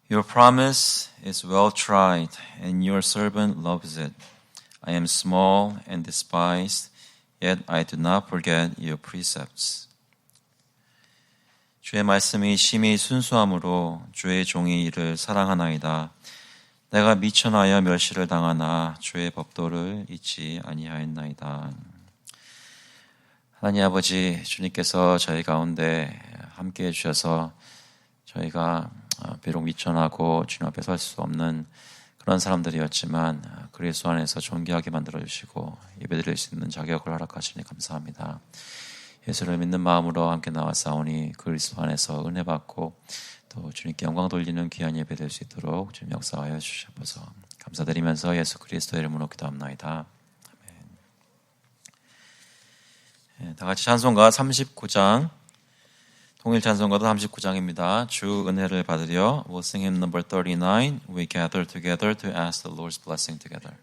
Your promise is well tried, and your servant loves it. I am small and despised, yet I do not forget your precepts. 주의 말씀이 심히 순수함으로 주의 종이 이를 사랑하나이다. 내가 미천하여 멸시를 당하나 주의 법도를 잊지 아니하였나이다. 하나님 아버지, 주님께서 저희 가운데 함께해 주셔서 저희가 비록 미천하고 주님 앞에 설 수 없는 그런 사람들이었지만 그리스도 안에서 존귀하게 만들어주시고 예배드릴 수 있는 자격을 허락하시니 감사합니다. 예수를 믿는 마음으로 함께 나와싸우니 그리스도 안에서 은혜 받고 또 주님께 영광 돌리는 귀한 예배 될 수 있도록 주님 역사하여 주셔서 감사드리면서 예수 그리스도의 이름으로 기도합나이다. 아멘. 다 같이 찬송가 39장, 통일 찬송가도 39장입니다. 주 은혜를 받으려 We'll sing hymn number 39. We gather together to ask the Lord's blessing together.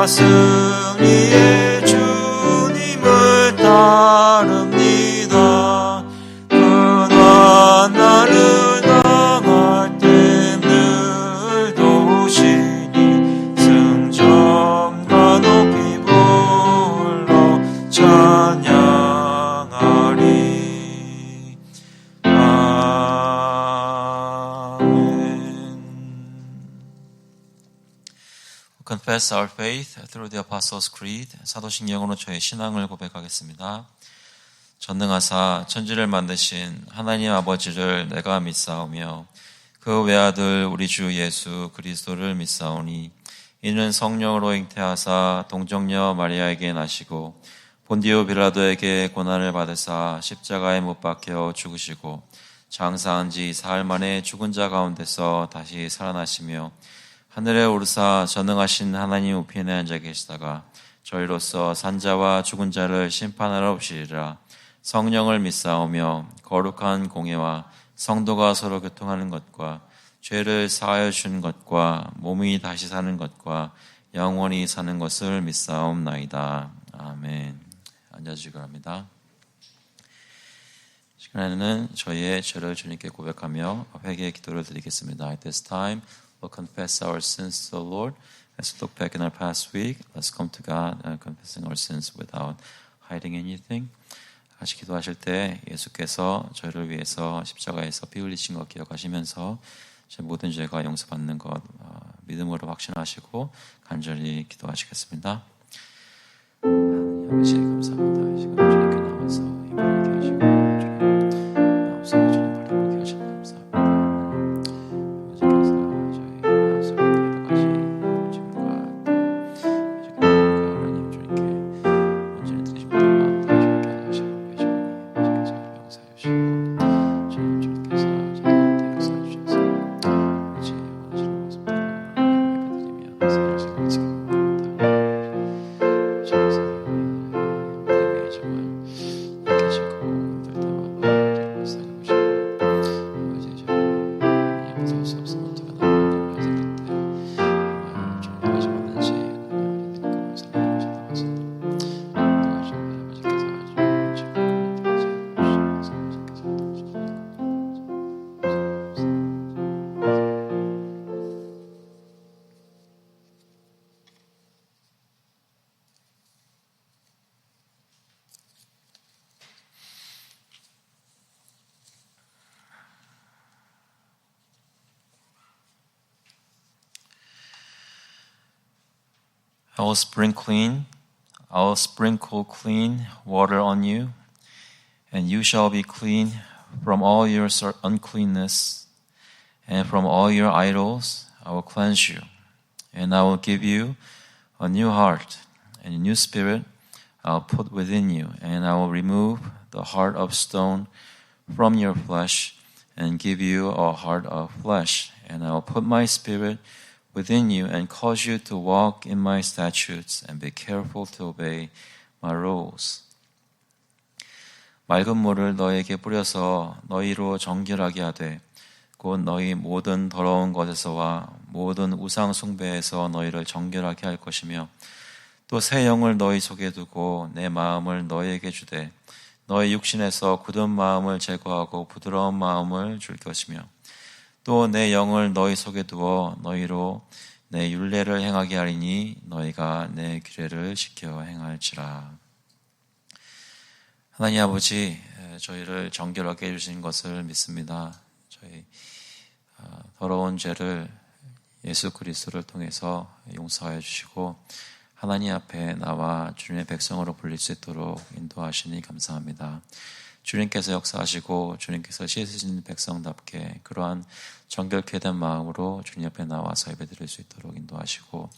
승리의 주님을 따릅니다. 근한 나를 당할 때 늘 도우시니 승전과 높이 불러 찬양하리. Confess our faith through the Apostles' Creed. 사도신경으로 저의 신앙을 고백하겠습니다. 전능하사 천지를 만드신 하나님 아버지를 내가 믿사오며 그 외아들 우리 주 예수 그리스도를 믿사오니 이는 성령으로 잉태하사 동정녀 마리아에게 나시고 본디오 빌라도에게 고난을 받으사 십자가에 못 박혀 죽으시고 장사한 지 사흘 만에 죽은 자 가운데서 다시 살아나시며 하늘에 오르사 전능하신 하나님 우편에 앉아 계시다가 저희로서 산자와 죽은 자를 심판하러 오시리라. 성령을 믿사오며 거룩한 공예와 성도가 서로 교통하는 것과 죄를 사하여 주는 것과 몸이 다시 사는 것과 영원히 사는 것을 믿사옵나이다. 아멘. 앉아주시기 바랍니다. 시간에는 저희의 죄를 주님께 고백하며 회개의 기도를 드리겠습니다. At this time, we'll confess our sins to the Lord. As we look back in our past week, let's come to God confessing our sins without hiding anything. 같이 기도하실 때 예수께서 저희를 위해서 십자가에서 피 흘리신 것 기억하시면서 제 모든 죄가 용서받는 것 믿음으로 확신하시고 간절히 기도하시겠습니다. 하나님 아버지 감사합니다. 이 시간 주님께 나와서 예배를 하시고 주님 마음속에 주님 발 행복해 하시니 감사합니다. 아버지께서 저희 마음속에 여러 가지 짐과 또 하나님 주님께 온전히 드리십니다. 마음 다 주님께 하시고 계시니 아버지께서 용서해 주시고 주님께서 저희 가운데 역사해 주셔서 아버지 원하시는 모습대로 예배드리며 살아가시기 바랍니다. 주님께서 I will sprinkle clean water on you, and you shall be clean from all your uncleanness, and from all your idols I will cleanse you, and I will give you a new heart, and a new spirit I will put within you, and I will remove the heart of stone from your flesh, and give you a heart of flesh, and I will put my spirit within you, and cause you to walk in my statutes, and be careful to obey my rules. 맑은 물을 너에게 뿌려서 너희로 정결하게 하되 곧 너희 모든 더러운 것에서와 모든 우상 숭배에서 너희를 정결하게 할 것이며 또 새 영을 너희 속에 두고 내 마음을 너희에게 주되 너희 육신에서 굳은 마음을 제거하고 부드러운 마음을 줄 것이며 또 내 영을 너희 속에 두어 너희로 내 율례를 행하게 하리니 너희가 내 규례를 지켜 행할지라. 하나님 아버지, 저희를 정결하게 해주신 것을 믿습니다. 저희 더러운 죄를 예수 그리스도를 통해서 용서하여 주시고 하나님 앞에 나와 주님의 백성으로 불릴 수 있도록 인도하시니 감사합니다. 주님께서 역사하시고 주님께서 씻으신 백성답게 그러한 정결케 된 마음으로 주님 앞에 나와서 예배드릴 수 있도록 인도하시고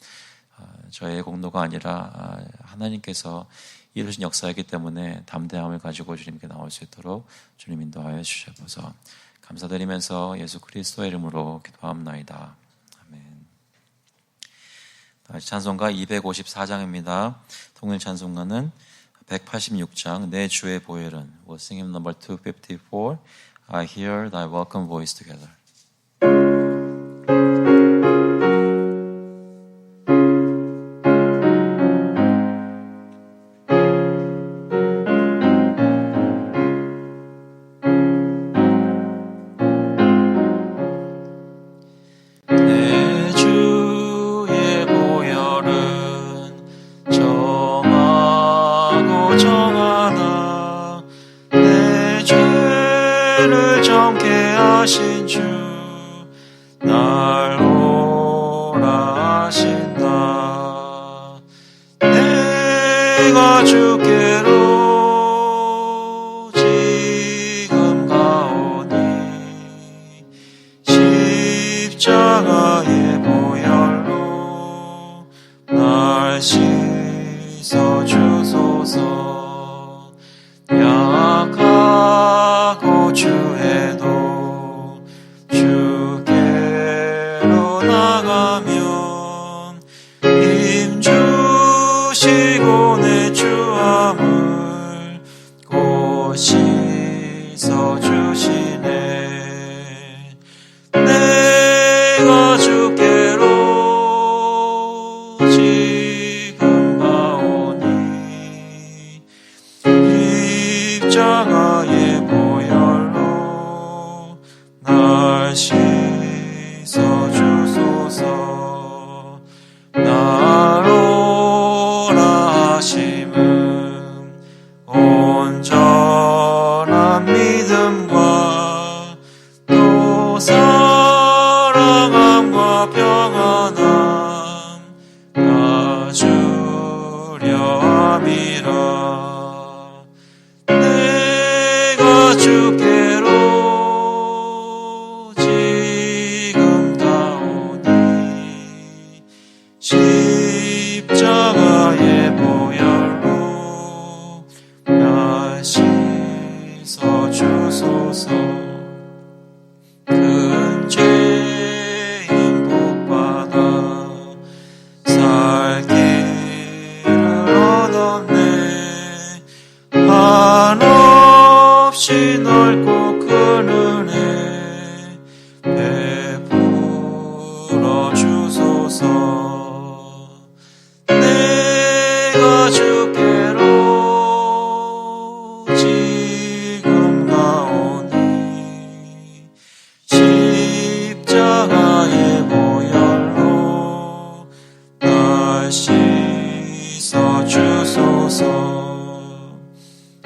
저희의 공로가 아니라 하나님께서 이루신 역사이기 때문에 담대함을 가지고 주님께 나올 수 있도록 주님 인도하여 주셔서 감사드리면서 예수 그리스도의 이름으로 기도합나이다. 아멘. 다시 찬송가 254장입니다. 통일 찬송가는 186장 내 주의 보혈은 We'll sing hymn number 254 I hear thy welcome voice together.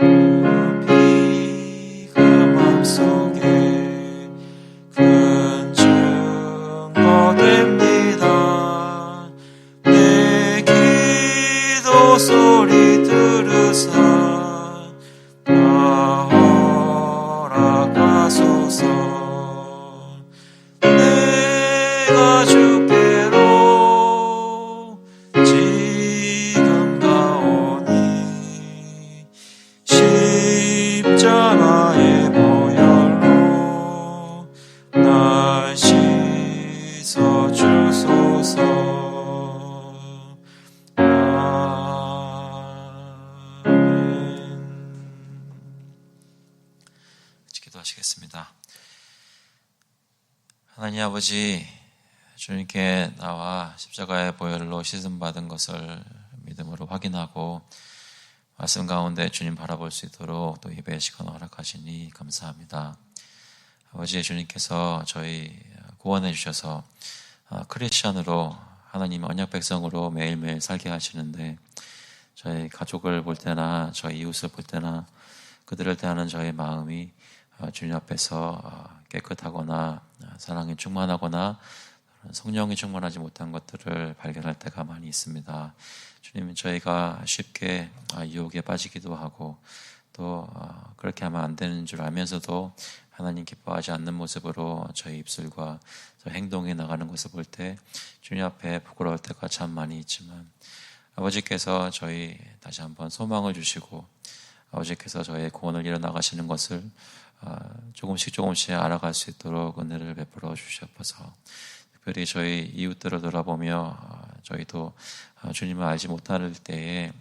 그 피가 십자가의 보혈로 날 씻어주소서. 기도하시겠습니다. 하나님 아버지, 주님께 나와 십자가의 보혈로 씻음받은 것을 믿음으로 확인하고 말씀 가운데 주님 바라볼 수 있도록 또 예배의 시간을 허락하시니 감사합니다. 아버지, 주님께서 저희 구원해 주셔서 크리스천으로 하나님 언약 백성으로 매일매일 살게 하시는데, 저희 가족을 볼 때나 저희 이웃을 볼 때나 그들을 대하는 저희 마음이 주님 앞에서 깨끗하거나 사랑이 충만하거나 성령이 충만하지 못한 것들을 발견할 때가 많이 있습니다. 주님, 저희가 쉽게 유혹에 빠지기도 하고 또 그렇게 하면 안 되는 줄 알면서도 하나님 기뻐하지 않는 모습으로 저희 입술과 저희 행동이 나가는 것을 볼 때 주님 앞에 부끄러울 때가 참 많이 있지만, 아버지께서 저희 다시 한번 소망을 주시고 아버지께서 저희의 구원을 이뤄나가시는 것을 조금씩 알아갈 수 있도록 은혜를 베풀어 주시옵소서. 특별히 저희 이웃들을 돌아보며 저희도 주님을 알지 못할 때에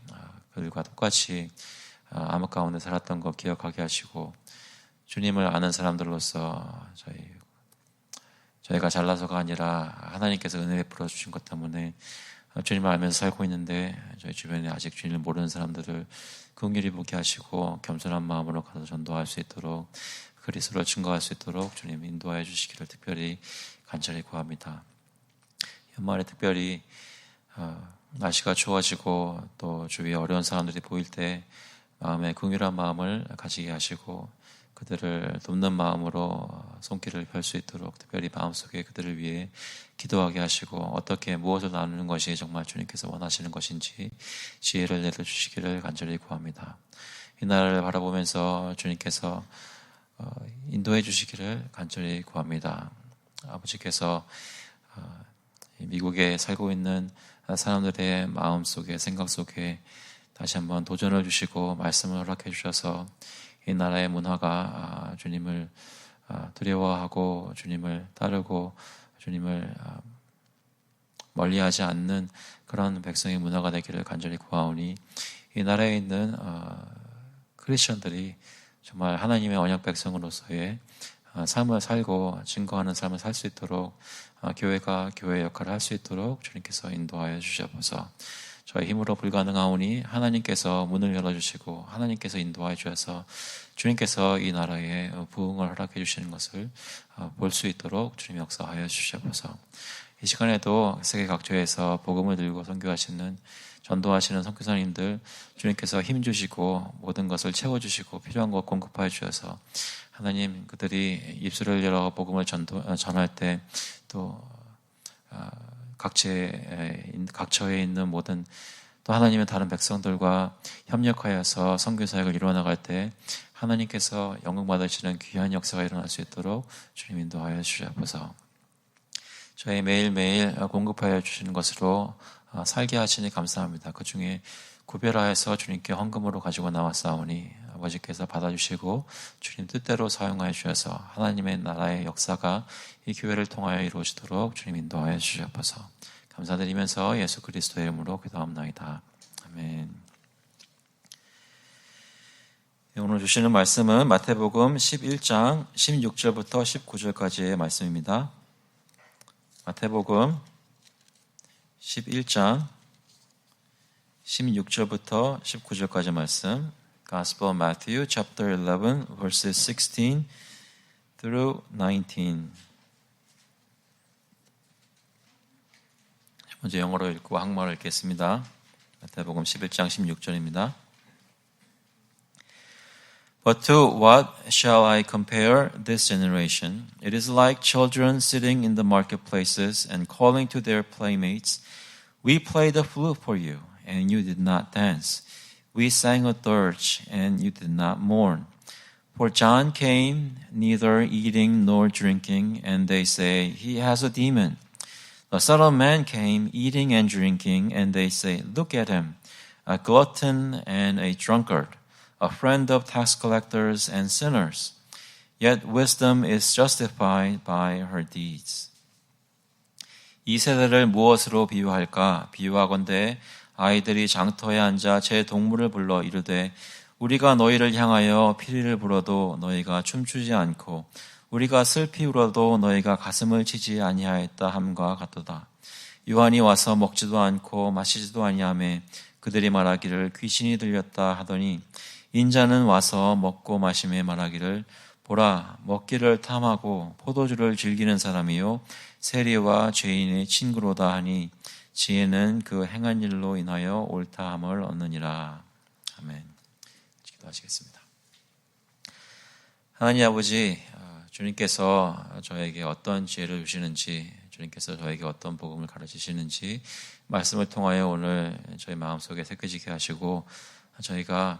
그들과 똑같이 암흑 가운데 살았던 것 기억하게 하시고, 주님을 아는 사람들로서 저희가 잘나서가 아니라 하나님께서 은혜 베풀어 주신 것 때문에 주님을 알면서 살고 있는데, 저희 주변에 아직 주님을 모르는 사람들을 긍휼히 보게 하시고 겸손한 마음으로 가서 전도할 수 있도록, 그리스도를 증거할 수 있도록 주님 인도하여 주시기를 특별히 간절히 구합니다. 연말에 특별히 날씨가 추워지고 또 주위에 어려운 사람들이 보일 때 마음에 긍휼한 마음을 가지게 하시고 그들을 돕는 마음으로 손길을 펼 수 있도록 특별히 마음속에 그들을 위해 기도하게 하시고, 어떻게 무엇을 나누는 것이 정말 주님께서 원하시는 것인지 지혜를 내려주시기를 간절히 구합니다. 이 나라를 바라보면서 주님께서 인도해 주시기를 간절히 구합니다. 아버지께서 미국에 살고 있는 사람들의 마음속에, 생각 속에 다시 한번 도전을 주시고 말씀을 허락해 주셔서 이 나라의 문화가 주님을 두려워하고 주님을 따르고 주님을 멀리하지 않는 그런 백성의 문화가 되기를 간절히 구하오니, 이 나라에 있는 크리스천들이 정말 하나님의 언약 백성으로서의 삶을 살고 증거하는 삶을 살 수 있도록, 교회가 교회의 역할을 할 수 있도록 주님께서 인도하여 주시옵소서. 저희 힘으로 불가능하오니 하나님께서 문을 열어주시고 하나님께서 인도하여 주셔서 주님께서 이 나라에 부흥을 허락해 주시는 것을 볼 수 있도록 주님 역사하여 주시옵소서. 이 시간에도 세계 각처에서 복음을 들고 선교하시는, 전도하시는 선교사님들 주님께서 힘 주시고 모든 것을 채워주시고 필요한 것 공급하여 주셔서 하나님, 그들이 입술을 열어 복음을 전할 때 또 각처에 있는 모든 또 하나님의 다른 백성들과 협력하여서 선교 사역을 이루어나갈 때 하나님께서 영광 받으시는 귀한 역사가 일어날 수 있도록 주님 인도하여 주시옵소서. 저희 매일매일 공급하여 주시는 것으로 살게 하시니 감사합니다. 그 중에 구별하여서 주님께 헌금으로 가지고 나왔사오니 아버지께서 받아주시고 주님 뜻대로 사용하여 주셔서 하나님의 나라의 역사가 이 교회를 통하여 이루어지도록 주님 인도하여 주시옵소서. 감사드리면서 예수 그리스도의 이름으로 기도합나이다. 아멘. 오늘 주시는 말씀은 마태복음 11장 16절부터 19절까지의 말씀입니다. 마태복음 11장 16절부터 19절까지 말씀. Gospel of Matthew, chapter 11, verses 16 through 19. 먼저 영어로 읽고 한국말로 읽겠습니다. 마태복음 11장 16절입니다. But to what shall I compare this generation? It is like children sitting in the marketplaces and calling to their playmates, We played the flute for you, and you did not dance. We sang a dirge, and you did not mourn. For John came neither eating nor drinking, and they say, He has a demon. The Son of Man came eating and drinking, and they say, Look at him, a glutton and a drunkard, a friend of tax collectors and sinners. Yet wisdom is justified by her deeds. 이 세대를 무엇으로 비유할까? 비유하건대 아이들이 장터에 앉아 제 동물을 불러 이르되 우리가 너희를 향하여 피리를 불어도 너희가 춤추지 않고 우리가 슬피 울어도 너희가 가슴을 치지 아니하였다 함과 같도다. 요한이 와서 먹지도 않고 마시지도 아니하며 그들이 말하기를 귀신이 들렸다 하더니 인자는 와서 먹고 마시며 말하기를 보라 먹기를 탐하고 포도주를 즐기는 사람이요 세리와 죄인의 친구로다 하니 지혜는 그 행한 일로 인하여 옳다함을 얻느니라. 아멘. 기도하시겠습니다. 하나님 아버지, 주님께서 저에게 어떤 지혜를 주시는지, 주님께서 저에게 어떤 복음을 가르치시는지 말씀을 통하여 오늘 저희 마음속에 새겨지게 하시고 저희가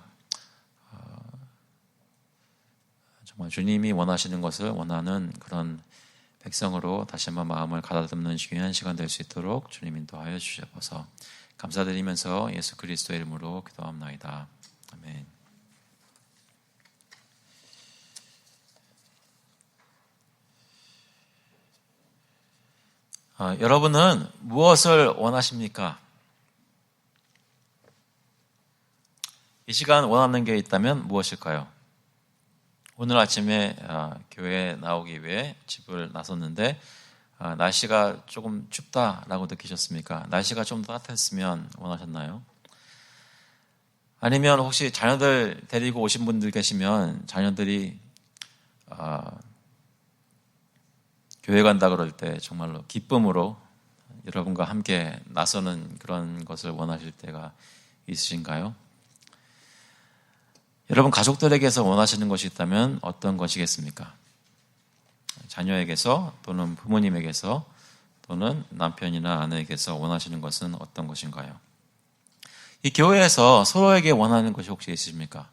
정말 주님이 원하시는 것을 원하는 그런 백성으로 다시 한번 마음을 가다듬는 중요한 시간 될 수 있도록 주님 인도하여 주셔서 감사드리면서 예수 그리스도의 이름으로 기도합나이다. 아멘. 여러분은 무엇을 원하십니까? 이 시간 원하는 게 있다면 무엇일까요? 오늘 아침에 교회에 나오기 위해 집을 나섰는데 날씨가 조금 춥다라고 느끼셨습니까? 날씨가 좀 더 따뜻했으면 원하셨나요? 아니면 혹시 자녀들 데리고 오신 분들 계시면 자녀들이 교회 간다 그럴 때 정말로 기쁨으로 여러분과 함께 나서는 그런 것을 원하실 때가 있으신가요? 여러분 가족들에게서 원하시는 것이 있다면 어떤 것이겠습니까? 자녀에게서 또는 부모님에게서 또는 남편이나 아내에게서 원하시는 것은 어떤 것인가요? 이 교회에서 서로에게 원하는 것이 혹시 있으십니까?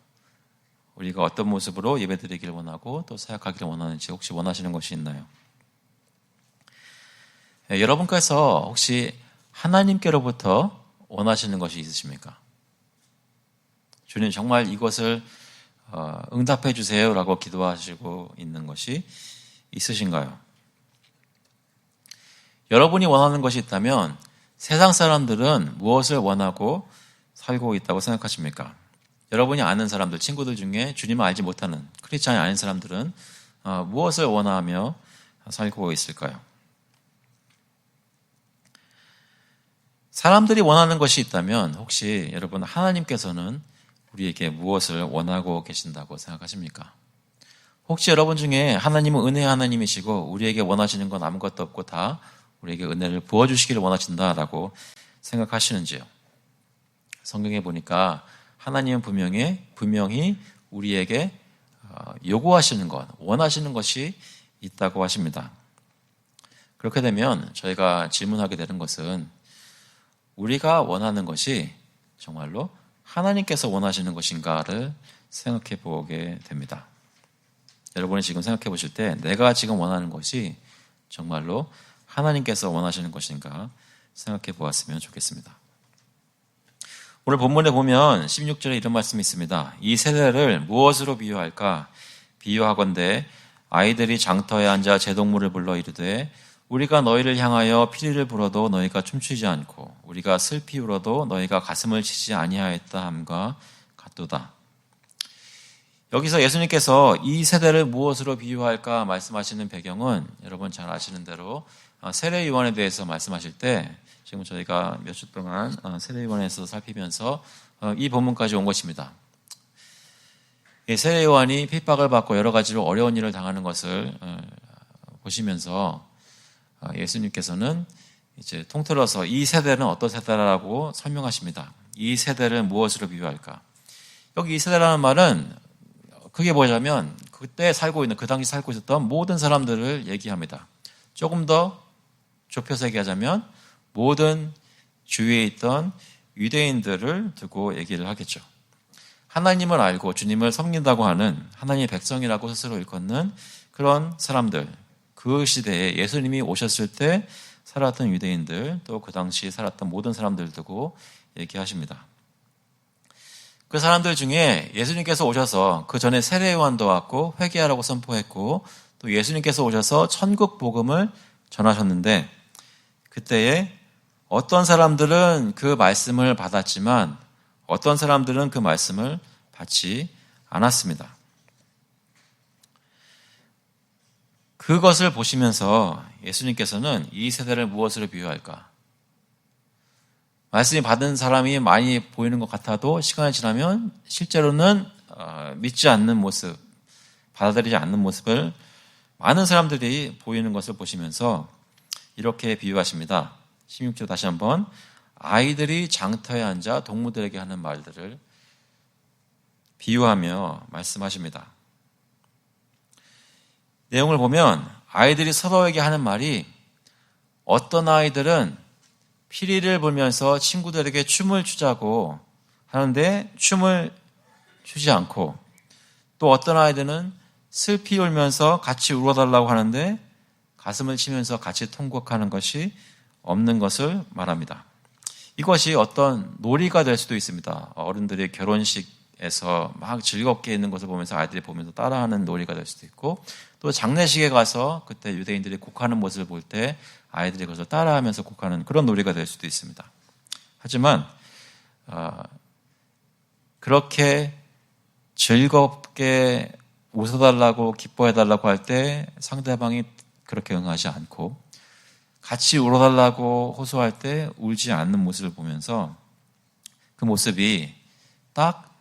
우리가 어떤 모습으로 예배드리기를 원하고 또 사역하기를 원하는지 혹시 원하시는 것이 있나요? 여러분께서 혹시 하나님께로부터 원하시는 것이 있으십니까? 주님 정말 이것을 응답해 주세요라고 기도하시고 있는 것이 있으신가요? 여러분이 원하는 것이 있다면 세상 사람들은 무엇을 원하고 살고 있다고 생각하십니까? 여러분이 아는 사람들, 친구들 중에 주님을 알지 못하는 크리스찬이 아닌 사람들은 무엇을 원하며 살고 있을까요? 사람들이 원하는 것이 있다면 혹시 여러분 하나님께서는 우리에게 무엇을 원하고 계신다고 생각하십니까? 혹시 여러분 중에 하나님은 은혜의 하나님이시고 우리에게 원하시는 건 아무것도 없고 다 우리에게 은혜를 부어주시기를 원하신다라고 생각하시는지요? 성경에 보니까 하나님은 분명히 우리에게 요구하시는 것, 원하시는 것이 있다고 하십니다. 그렇게 되면 저희가 질문하게 되는 것은 우리가 원하는 것이 정말로 하나님께서 원하시는 것인가를 생각해 보게 됩니다. 여러분이 지금 생각해 보실 때 내가 지금 원하는 것이 정말로 하나님께서 원하시는 것인가 생각해 보았으면 좋겠습니다. 오늘 본문에 보면 16절에 이런 말씀이 있습니다. 이 세대를 무엇으로 비유할까? 비유하건대 아이들이 장터에 앉아 제 동물을 불러 이르되 우리가 너희를 향하여 피리를 불어도 너희가 춤추지 않고 우리가 슬피 울어도 너희가 가슴을 치지 아니하였다 함과 같도다. 여기서 예수님께서 이 세대를 무엇으로 비유할까 말씀하시는 배경은 여러분 잘 아시는 대로 세례요한에 대해서 말씀하실 때 지금 저희가 몇 주 동안 세례요한에서 살피면서 이 본문까지 온 것입니다. 세례요한이 핍박을 받고 여러 가지로 어려운 일을 당하는 것을 보시면서 예수님께서는 이제 통틀어서 이 세대는 어떤 세대라고 설명하십니다. 이 세대를 무엇으로 비유할까? 여기 이 세대라는 말은 크게 보자면 그때 살고 있는 그 당시 살고 있었던 모든 사람들을 얘기합니다. 조금 더 좁혀서 얘기하자면 모든 주위에 있던 유대인들을 두고 얘기를 하겠죠. 하나님을 알고 주님을 섬긴다고 하는 하나님의 백성이라고 스스로 일컫는 그런 사람들, 그 시대에 예수님이 오셨을 때 살았던 유대인들, 또 그 당시 살았던 모든 사람들 두고 얘기하십니다. 그 사람들 중에 예수님께서 오셔서 그 전에 세례 요한도 왔고 회개하라고 선포했고 또 예수님께서 오셔서 천국 복음을 전하셨는데 그때에 어떤 사람들은 그 말씀을 받았지만 어떤 사람들은 그 말씀을 받지 않았습니다. 그것을 보시면서 예수님께서는 이 세대를 무엇으로 비유할까? 말씀이 받은 사람이 많이 보이는 것 같아도 시간이 지나면 실제로는 믿지 않는 모습, 받아들이지 않는 모습을 많은 사람들이 보이는 것을 보시면서 이렇게 비유하십니다. 16절 다시 한번 아이들이 장터에 앉아 동무들에게 하는 말들을 비유하며 말씀하십니다. 내용을 보면 아이들이 서로에게 하는 말이 어떤 아이들은 피리를 불면서 친구들에게 춤을 추자고 하는데 춤을 추지 않고 또 어떤 아이들은 슬피 울면서 같이 울어달라고 하는데 가슴을 치면서 같이 통곡하는 것이 없는 것을 말합니다. 이것이 어떤 놀이가 될 수도 있습니다. 어른들이 결혼식에서 막 즐겁게 있는 것을 보면서 아이들이 보면서 따라하는 놀이가 될 수도 있고 또 장례식에 가서 그때 유대인들이 곡하는 모습을 볼 때 아이들이 그것을 따라하면서 곡하는 그런 놀이가 될 수도 있습니다. 하지만 그렇게 즐겁게 웃어달라고 기뻐해달라고 할 때 상대방이 그렇게 응하지 않고 같이 울어달라고 호소할 때 울지 않는 모습을 보면서 그 모습이 딱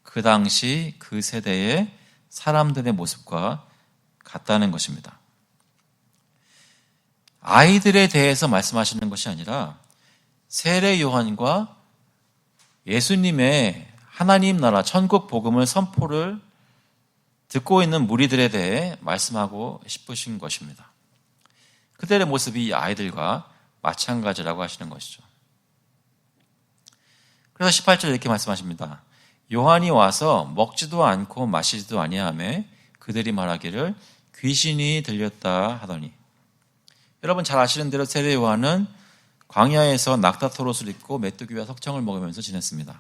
그 당시 그 세대의 사람들의 모습과 같다는 것입니다. 아이들에 대해서 말씀하시는 것이 아니라 세례 요한과 예수님의 하나님 나라 천국 복음을 선포를 듣고 있는 무리들에 대해 말씀하고 싶으신 것입니다. 그들의 모습이 이 아이들과 마찬가지라고 하시는 것이죠. 그래서 18절에 이렇게 말씀하십니다. 요한이 와서 먹지도 않고 마시지도 아니하며 그들이 말하기를 귀신이 들렸다 하더니 여러분 잘 아시는 대로 세례 요한은 광야에서 낙타토롯을 입고 메뚜기와 석청을 먹으면서 지냈습니다.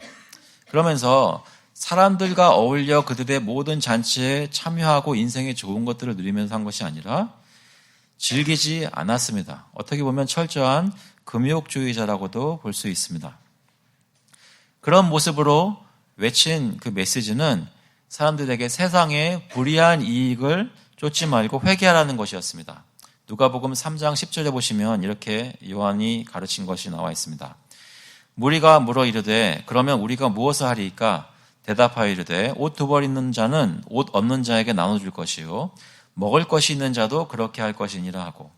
그러면서 사람들과 어울려 그들의 모든 잔치에 참여하고 인생의 좋은 것들을 누리면서 한 것이 아니라 즐기지 않았습니다. 어떻게 보면 철저한 금욕주의자라고도 볼 수 있습니다. 그런 모습으로 외친 그 메시지는 사람들에게 세상의 불이한 이익을 쫓지 말고 회개하라는 것이었습니다. 누가복음 3장 10절에 보시면 이렇게 요한이 가르친 것이 나와 있습니다. 무리가 물어 이르되 그러면 우리가 무엇을 하리이까? 대답하여 이르되 옷 두 벌 있는 자는 옷 없는 자에게 나눠줄 것이요 먹을 것이 있는 자도 그렇게 할 것이니라 하고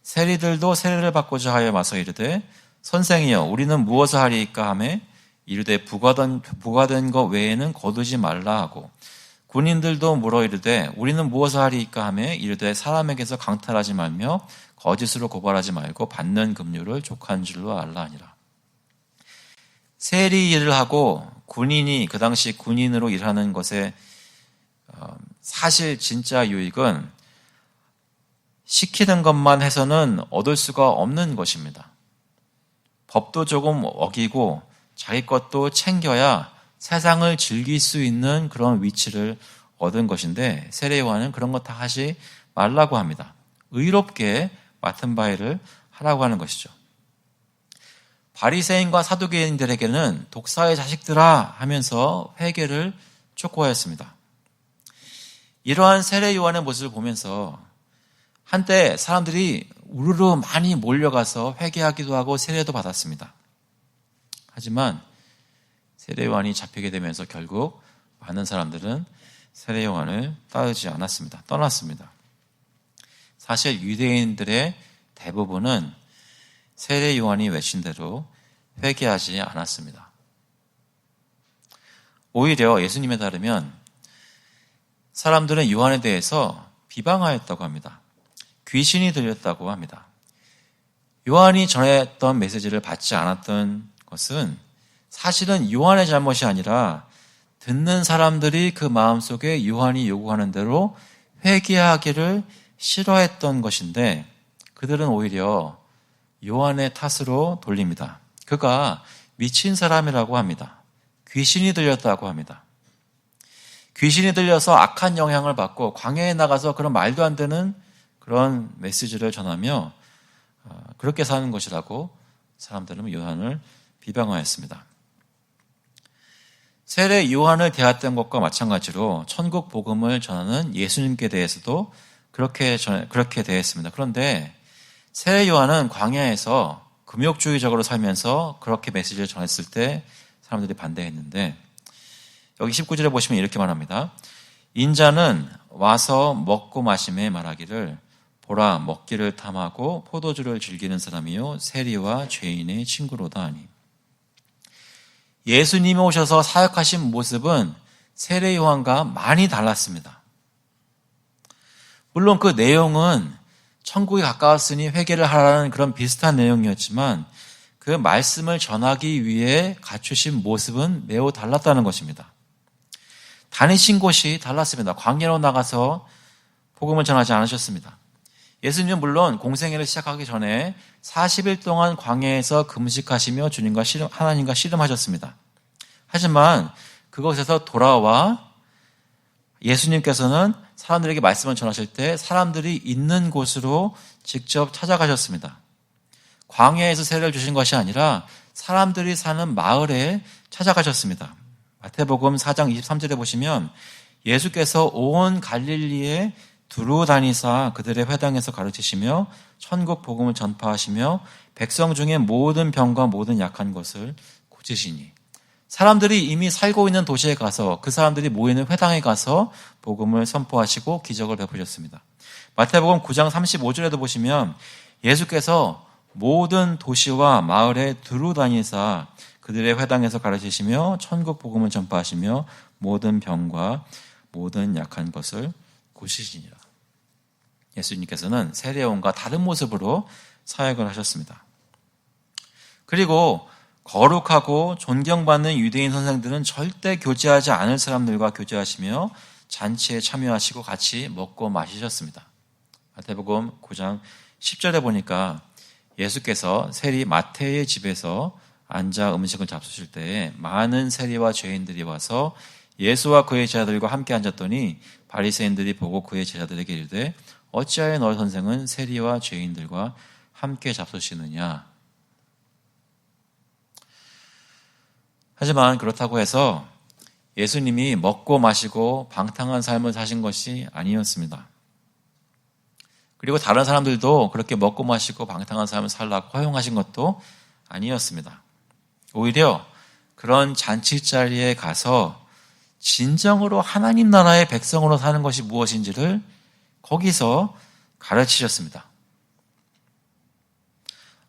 세리들도 세례를 받고자 하여 와서 이르되 선생이여 우리는 무엇을 하리이까 하며 이르되 부과된 것 외에는 거두지 말라 하고 군인들도 물어 이르되 우리는 무엇을 하리이까 하며 이르되 사람에게서 강탈하지 말며 거짓으로 고발하지 말고 받는 금류를 족한 줄로 알라 하니라. 세리 일을 하고 군인이 그 당시 군인으로 일하는 것의 사실 진짜 유익은 시키는 것만 해서는 얻을 수가 없는 것입니다. 법도 조금 어기고 자기 것도 챙겨야 세상을 즐길 수 있는 그런 위치를 얻은 것인데 세례 요한은 그런 것 다 하지 말라고 합니다. 의롭게 맡은 바 일을 하라고 하는 것이죠. 바리새인과 사두개인들에게는 독사의 자식들아 하면서 회개를 촉구하였습니다. 이러한 세례 요한의 모습을 보면서 한때 사람들이 우르르 많이 몰려가서 회개하기도 하고 세례도 받았습니다. 하지만 세례 요한이 잡히게 되면서 결국 많은 사람들은 세례 요한을 따르지 않았습니다. 떠났습니다. 사실 유대인들의 대부분은 세례 요한이 외친 대로 회개하지 않았습니다. 오히려 예수님에 따르면 사람들은 요한에 대해서 비방하였다고 합니다. 귀신이 들렸다고 합니다. 요한이 전했던 메시지를 받지 않았던 것은 사실은 요한의 잘못이 아니라 듣는 사람들이 그 마음속에 요한이 요구하는 대로 회개하기를 싫어했던 것인데 그들은 오히려 요한의 탓으로 돌립니다. 그가 미친 사람이라고 합니다. 귀신이 들렸다고 합니다. 귀신이 들려서 악한 영향을 받고 광야에 나가서 그런 말도 안 되는 그런 메시지를 전하며 그렇게 사는 것이라고 사람들은 요한을 비방하였습니다. 세례 요한을 대했던 것과 마찬가지로 천국 복음을 전하는 예수님께 대해서도 그렇게 대했습니다. 그런데 세례 요한은 광야에서 금욕주의적으로 살면서 그렇게 메시지를 전했을 때 사람들이 반대했는데 여기 19절에 보시면 이렇게 말합니다. 인자는 와서 먹고 마심에 말하기를 보라 먹기를 탐하고 포도주를 즐기는 사람이요 세리와 죄인의 친구로다 하니. 예수님이 오셔서 사역하신 모습은 세례 요한과 많이 달랐습니다. 물론 그 내용은 천국이 가까웠으니 회개를 하라는 그런 비슷한 내용이었지만 그 말씀을 전하기 위해 갖추신 모습은 매우 달랐다는 것입니다. 다니신 곳이 달랐습니다. 광야로 나가서 복음을 전하지 않으셨습니다. 예수님은 물론 공생애를 시작하기 전에 40일 동안 광야에서 금식하시며 주님과 하나님과 씨름하셨습니다. 하지만 그곳에서 돌아와 예수님께서는 사람들에게 말씀을 전하실 때 사람들이 있는 곳으로 직접 찾아가셨습니다. 광야에서 세례를 주신 것이 아니라 사람들이 사는 마을에 찾아가셨습니다. 마태복음 4장 23절에 보시면 예수께서 온 갈릴리에 두루 다니사 그들의 회당에서 가르치시며 천국 복음을 전파하시며 백성 중에 모든 병과 모든 약한 것을 고치시니. 사람들이 이미 살고 있는 도시에 가서 그 사람들이 모이는 회당에 가서 복음을 선포하시고 기적을 베푸셨습니다. 마태복음 9장 35절에도 보시면 예수께서 모든 도시와 마을에 두루 다니사 그들의 회당에서 가르치시며 천국 복음을 전파하시며 모든 병과 모든 약한 것을 고치시니라. 예수님께서는 세례요한과 다른 모습으로 사역을 하셨습니다. 그리고 거룩하고 존경받는 유대인 선생들은 절대 교제하지 않을 사람들과 교제하시며 잔치에 참여하시고 같이 먹고 마시셨습니다. 마태복음 9장 10절에 보니까 예수께서 세리 마태의 집에서 앉아 음식을 잡수실 때에 많은 세리와 죄인들이 와서 예수와 그의 제자들과 함께 앉았더니 바리새인들이 보고 그의 제자들에게 이르되 어찌하여 너희 선생은 세리와 죄인들과 함께 잡수시느냐. 하지만 그렇다고 해서 예수님이 먹고 마시고 방탕한 삶을 사신 것이 아니었습니다. 그리고 다른 사람들도 그렇게 먹고 마시고 방탕한 삶을 살라고 허용하신 것도 아니었습니다. 오히려 그런 잔치자리에 가서 진정으로 하나님 나라의 백성으로 사는 것이 무엇인지를 거기서 가르치셨습니다.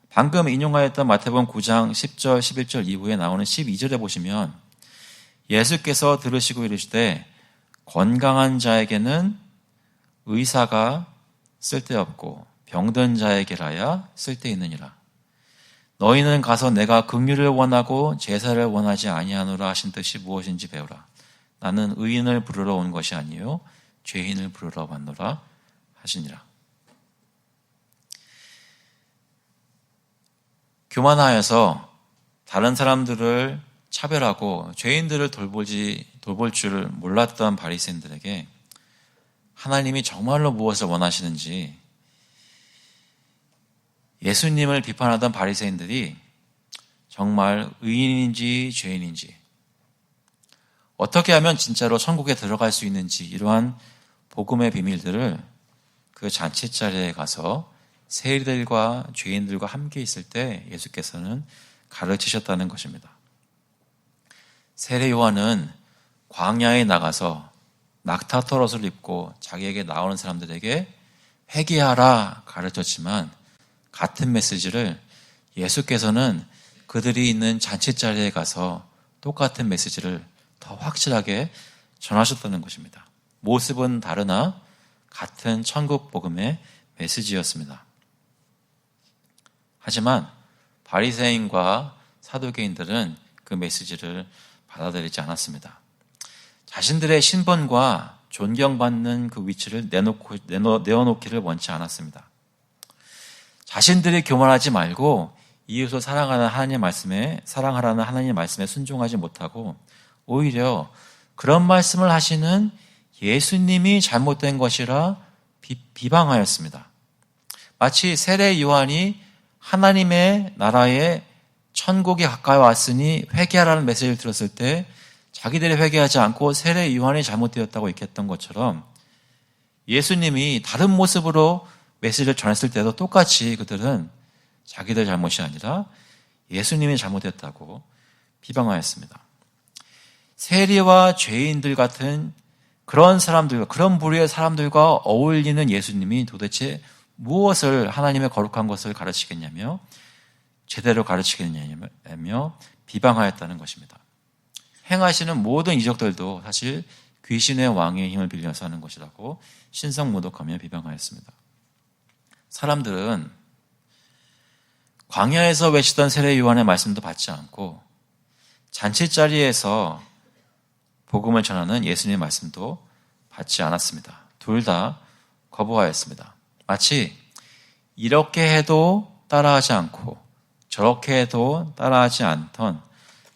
방금 인용하였던 마태복음 9장 10절, 11절 이후에 나오는 12절에 보시면 예수께서 들으시고 이르시되 건강한 자에게는 의사가 쓸데없고 병든 자에게라야 쓸데있느니라. 너희는 가서 내가 긍휼을 원하고 제사를 원하지 아니하노라 하신 뜻이 무엇인지 배우라. 나는 의인을 부르러 온 것이 아니요 죄인을 부르러 왔노라 하시니라. 교만하여서 다른 사람들을 차별하고 죄인들을 돌볼 줄을 몰랐던 바리새인들에게 하나님이 정말로 무엇을 원하시는지 예수님을 비판하던 바리새인들이 정말 의인인지 죄인인지 어떻게 하면 진짜로 천국에 들어갈 수 있는지 이러한 복음의 비밀들을 그 잔치자리에 가서 세리들과 죄인들과 함께 있을 때 예수께서는 가르치셨다는 것입니다. 세례 요한은 광야에 나가서 낙타털옷을 입고 자기에게 나오는 사람들에게 회개하라 가르쳤지만 같은 메시지를 예수께서는 그들이 있는 잔치자리에 가서 똑같은 메시지를 더 확실하게 전하셨다는 것입니다. 모습은 다르나 같은 천국 복음의 메시지였습니다. 하지만 바리새인과 사두개인들은 그 메시지를 받아들이지 않았습니다. 자신들의 신분과 존경받는 그 위치를 내어놓기를 원치 않았습니다. 자신들이 교만하지 말고 이웃을 사랑하라는 하나님의 말씀에 순종하지 못하고 오히려 그런 말씀을 하시는 예수님이 잘못된 것이라 비방하였습니다. 마치 세례 요한이 하나님의 나라에 천국이 가까이 왔으니 회개하라는 메시지를 들었을 때 자기들이 회개하지 않고 세례 요한이 잘못되었다고 얘기했던 것처럼 예수님이 다른 모습으로 메시지를 전했을 때도 똑같이 그들은 자기들 잘못이 아니라 예수님이 잘못했다고 비방하였습니다. 세리와 죄인들 같은 그런 사람들과 그런 부류의 사람들과 어울리는 예수님이 도대체 무엇을 하나님의 거룩한 것을 가르치겠냐며 제대로 가르치겠냐며 비방하였다는 것입니다. 행하시는 모든 이적들도 사실 귀신의 왕의 힘을 빌려서 하는 것이라고 신성모독하며 비방하였습니다. 사람들은 광야에서 외치던 세례 요한의 말씀도 받지 않고 잔치자리에서 복음을 전하는 예수님의 말씀도 받지 않았습니다. 둘 다 거부하였습니다. 마치 이렇게 해도 따라하지 않고 저렇게 해도 따라하지 않던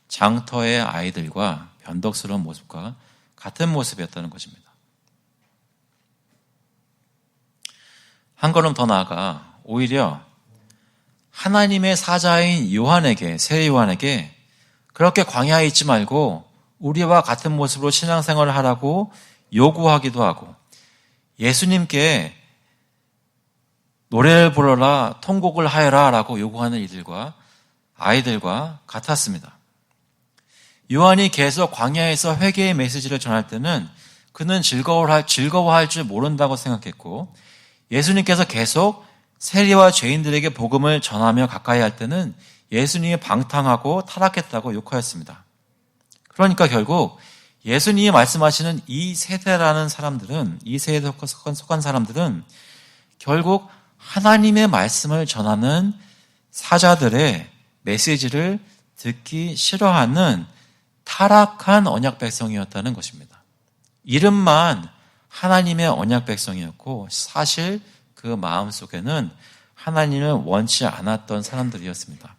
장터의 아이들과 변덕스러운 모습과 같은 모습이었다는 것입니다. 한 걸음 더 나아가 오히려 하나님의 사자인 요한에게, 세례 요한에게 그렇게 광야에 있지 말고 우리와 같은 모습으로 신앙생활을 하라고 요구하기도 하고 예수님께 노래를 부르라, 통곡을 하여라 라고 요구하는 이들과 아이들과 같았습니다. 요한이 계속 광야에서 회개의 메시지를 전할 때는 그는 즐거워할 줄 모른다고 생각했고 예수님께서 계속 세리와 죄인들에게 복음을 전하며 가까이 할 때는 예수님이 방탕하고 타락했다고 욕하였습니다. 그러니까 결국 예수님이 말씀하시는 이 세대라는 사람들은, 이 세대에 속한 사람들은 결국 하나님의 말씀을 전하는 사자들의 메시지를 듣기 싫어하는 타락한 언약 백성이었다는 것입니다. 이름만 하나님의 언약 백성이었고 사실 그 마음속에는 하나님을 원치 않았던 사람들이었습니다.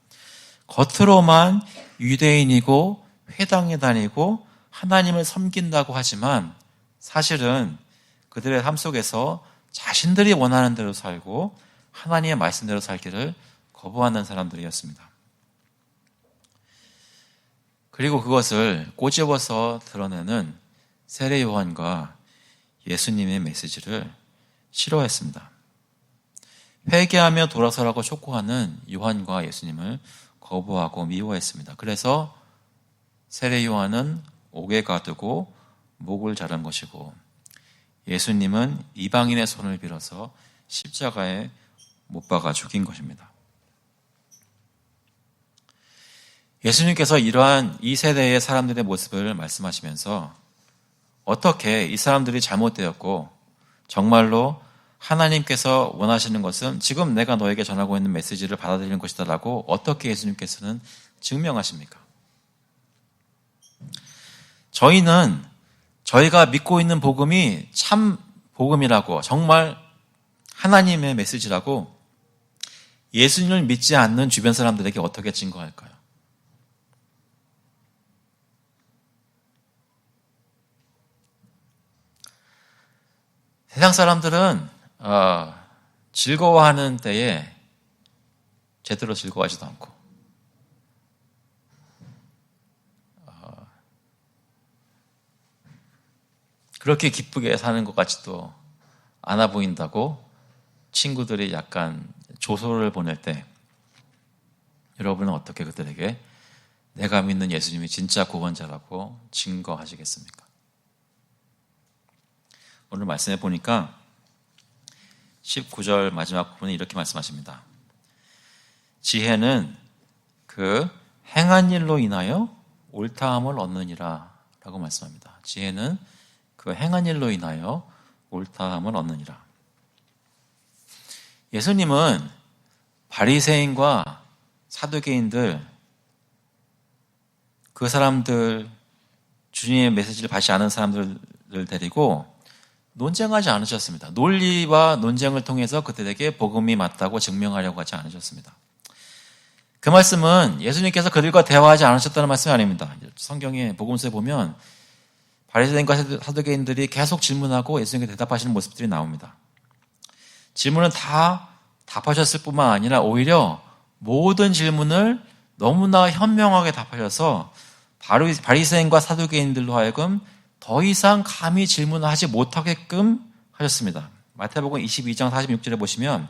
겉으로만 유대인이고 회당에 다니고 하나님을 섬긴다고 하지만 사실은 그들의 삶 속에서 자신들이 원하는 대로 살고 하나님의 말씀대로 살기를 거부하는 사람들이었습니다. 그리고 그것을 꼬집어서 드러내는 세례 요한과 예수님의 메시지를 싫어했습니다. 회개하며 돌아서라고 촉구하는 요한과 예수님을 거부하고 미워했습니다. 그래서 세례 요한은 옥에 가두고 목을 자른 것이고 예수님은 이방인의 손을 빌어서 십자가에 못 박아 죽인 것입니다. 예수님께서 이러한 이 세대의 사람들의 모습을 말씀하시면서 어떻게 이 사람들이 잘못되었고 정말로 하나님께서 원하시는 것은 지금 내가 너에게 전하고 있는 메시지를 받아들이는 것이다 라고 어떻게 예수님께서는 증명하십니까? 저희는 저희가 믿고 있는 복음이 참 복음이라고 정말 하나님의 메시지라고 예수님을 믿지 않는 주변 사람들에게 어떻게 증거할까요? 세상 사람들은 즐거워하는 때에 제대로 즐거워하지도 않고 그렇게 기쁘게 사는 것 같지도 않아 보인다고 친구들이 약간 조소를 보낼 때 여러분은 어떻게 그들에게 내가 믿는 예수님이 진짜 구원자라고 증거하시겠습니까? 오늘 말씀해 보니까 19절 마지막 부분에 이렇게 말씀하십니다. 지혜는 그 행한 일로 인하여 옳다함을 얻느니라 라고 말씀합니다. 지혜는 그 행한 일로 인하여 옳다함을 얻느니라. 예수님은 바리새인과 사두개인들 그 사람들 주님의 메시지를 받지 않은 사람들을 데리고 논쟁하지 않으셨습니다. 논리와 논쟁을 통해서 그들에게 복음이 맞다고 증명하려고 하지 않으셨습니다. 그 말씀은 예수님께서 그들과 대화하지 않으셨다는 말씀이 아닙니다. 성경의 복음서에 보면 바리새인과 사두개인들이 계속 질문하고 예수님께 대답하시는 모습들이 나옵니다. 질문은 다 답하셨을 뿐만 아니라 오히려 모든 질문을 너무나 현명하게 답하셔서 바리새인과 사두개인들로 하여금 더 이상 감히 질문을 하지 못하게끔 하셨습니다. 마태복음 22장 46절에 보시면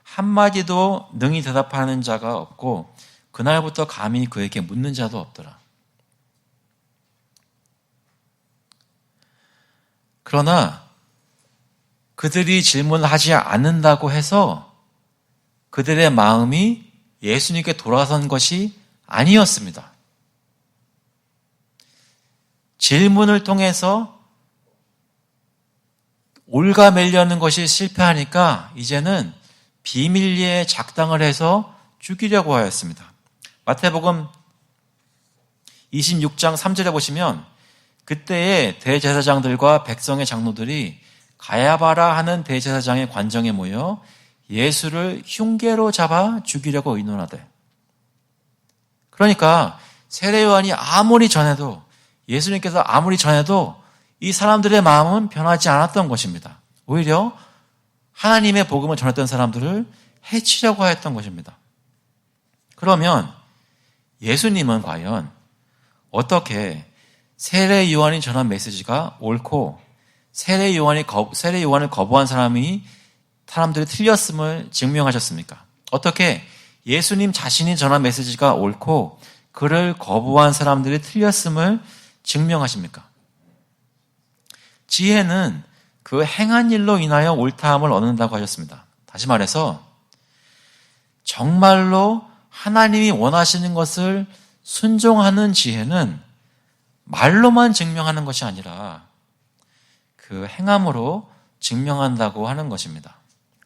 한마디도 능히 대답하는 자가 없고 그날부터 감히 그에게 묻는 자도 없더라. 그러나 그들이 질문을 하지 않는다고 해서 그들의 마음이 예수님께 돌아선 것이 아니었습니다. 질문을 통해서 올가매려는 것이 실패하니까 이제는 비밀리에 작당을 해서 죽이려고 하였습니다. 마태복음 26장 3절에 보시면 그때의 대제사장들과 백성의 장로들이 가야바라 하는 대제사장의 관정에 모여 예수를 흉계로 잡아 죽이려고 의논하되, 그러니까 세례 요한이 아무리 전해도, 예수님께서 아무리 전해도 이 사람들의 마음은 변하지 않았던 것입니다. 오히려 하나님의 복음을 전했던 사람들을 해치려고 했던 것입니다. 그러면 예수님은 과연 어떻게 세례 요한이 전한 메시지가 옳고 세례 요한을 거부한 사람들이 틀렸음을 증명하셨습니까? 어떻게 예수님 자신이 전한 메시지가 옳고 그를 거부한 사람들이 틀렸음을 증명하십니까? 지혜는 그 행한 일로 인하여 옳다함을 얻는다고 하셨습니다. 다시 말해서 정말로 하나님이 원하시는 것을 순종하는 지혜는 말로만 증명하는 것이 아니라 그 행함으로 증명한다고 하는 것입니다.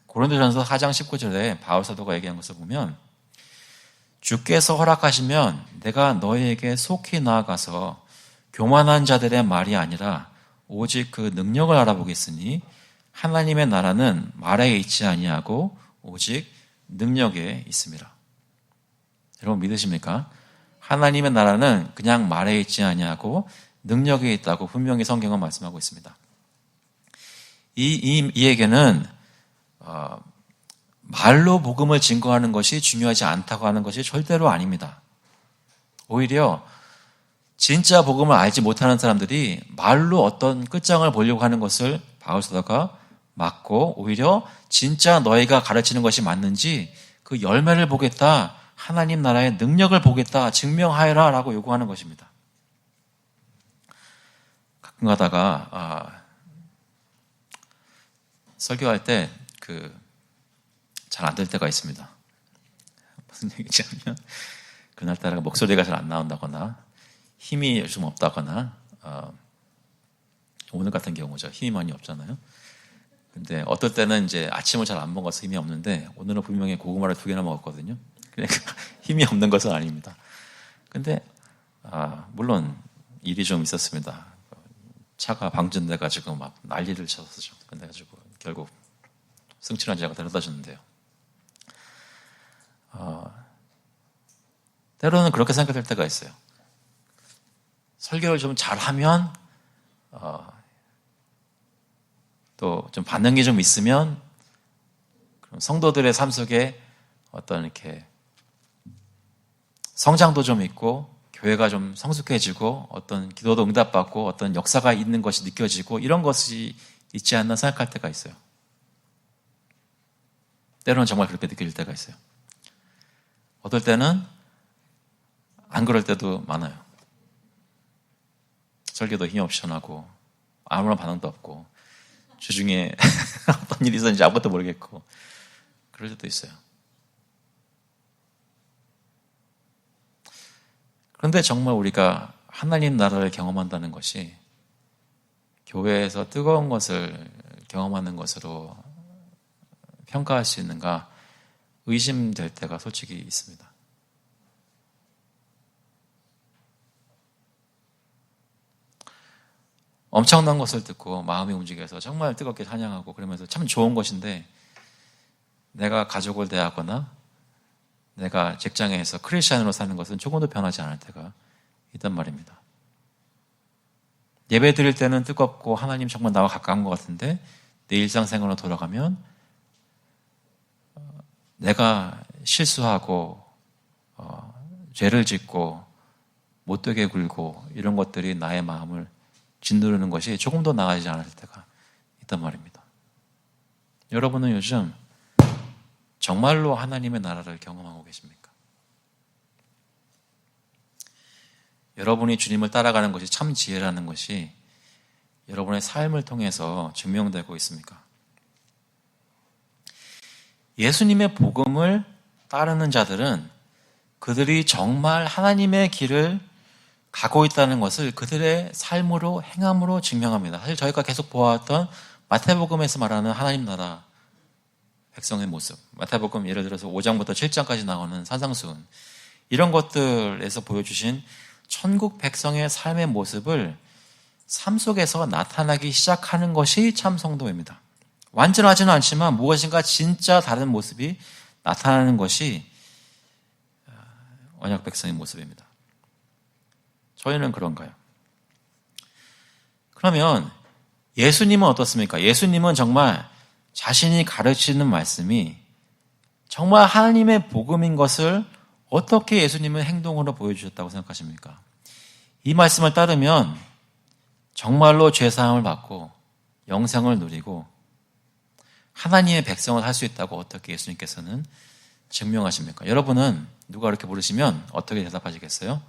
고린도전서 4장 19절에 바울 사도가 얘기한 것을 보면 주께서 허락하시면 내가 너희에게 속히 나아가서 교만한 자들의 말이 아니라 오직 그 능력을 알아보겠으니 하나님의 나라는 말에 있지 아니하고 오직 능력에 있습니다. 여러분 믿으십니까? 하나님의 나라는 그냥 말에 있지 아니하고 능력에 있다고 분명히 성경은 말씀하고 있습니다. 이에게는 말로 복음을 증거하는 것이 중요하지 않다고 하는 것이 절대로 아닙니다. 오히려 진짜 복음을 알지 못하는 사람들이 말로 어떤 끝장을 보려고 하는 것을 바울 사도가 막고 오히려 진짜 너희가 가르치는 것이 맞는지 그 열매를 보겠다, 하나님 나라의 능력을 보겠다, 증명하여라 라고 요구하는 것입니다. 가끔 가다가 설교할 때 잘 안 될 때가 있습니다. 무슨 얘기지 하면 그날따라 목소리가 잘 안 나온다거나 힘이 좀 없다거나 오늘 같은 경우죠. 힘이 많이 없잖아요. 근데 어떨 때는 이제 아침을 잘 안 먹어서 힘이 없는데 오늘은 분명히 고구마를 2개나 먹었거든요. 그러니까 힘이 없는 것은 아닙니다. 근데 물론 일이 좀 있었습니다. 차가 방전돼가지고 막 난리를 쳤었죠. 그래가지고 결국 승진한 자가 데려다 줬는데요. 때로는 그렇게 생각될 때가 있어요. 설교를 좀 잘하면 또 좀 반응이 좀 있으면 그럼 성도들의 삶 속에 어떤 이렇게 성장도 좀 있고 교회가 좀 성숙해지고 어떤 기도도 응답받고 어떤 역사가 있는 것이 느껴지고 이런 것이 있지 않나 생각할 때가 있어요. 때로는 정말 그렇게 느껴질 때가 있어요. 어떨 때는 안 그럴 때도 많아요. 설교도 힘없이 전하고 아무런 반응도 없고 주중에 어떤 일이 있었는지 아무것도 모르겠고 그럴 때도 있어요. 그런데 정말 우리가 하나님 나라를 경험한다는 것이 교회에서 뜨거운 것을 경험하는 것으로 평가할 수 있는가 의심될 때가 솔직히 있습니다. 엄청난 것을 듣고 마음이 움직여서 정말 뜨겁게 찬양하고 그러면서 참 좋은 것인데 내가 가족을 대하거나 내가 직장에서 크리스찬으로 사는 것은 조금도 변하지 않을 때가 있단 말입니다. 예배 드릴 때는 뜨겁고 하나님 정말 나와 가까운 것 같은데 내 일상생활로 돌아가면 내가 실수하고 죄를 짓고 못되게 굴고 이런 것들이 나의 마음을 짓누르는 것이 조금 더 나아지지 않을 때가 있단 말입니다. 여러분은 요즘 정말로 하나님의 나라를 경험하고 계십니까? 여러분이 주님을 따라가는 것이 참 지혜라는 것이 여러분의 삶을 통해서 증명되고 있습니까? 예수님의 복음을 따르는 자들은 그들이 정말 하나님의 길을 가고 있다는 것을 그들의 삶으로 행함으로 증명합니다. 사실 저희가 계속 보아왔던 마태복음에서 말하는 하나님 나라 백성의 모습, 마태복음 예를 들어서 5장부터 7장까지 나오는 산상수훈, 이런 것들에서 보여주신 천국 백성의 삶의 모습을 삶 속에서 나타나기 시작하는 것이 참 성도입니다. 완전하지는 않지만 무엇인가 진짜 다른 모습이 나타나는 것이 언약 백성의 모습입니다. 저희는 그런가요? 그러면 예수님은 어떻습니까? 예수님은 정말 자신이 가르치는 말씀이 정말 하나님의 복음인 것을 어떻게 예수님은 행동으로 보여주셨다고 생각하십니까? 이 말씀을 따르면 정말로 죄사함을 받고 영생을 누리고 하나님의 백성을 할 수 있다고 어떻게 예수님께서는 증명하십니까? 여러분은 누가 그렇게 물으시면 어떻게 대답하시겠어요?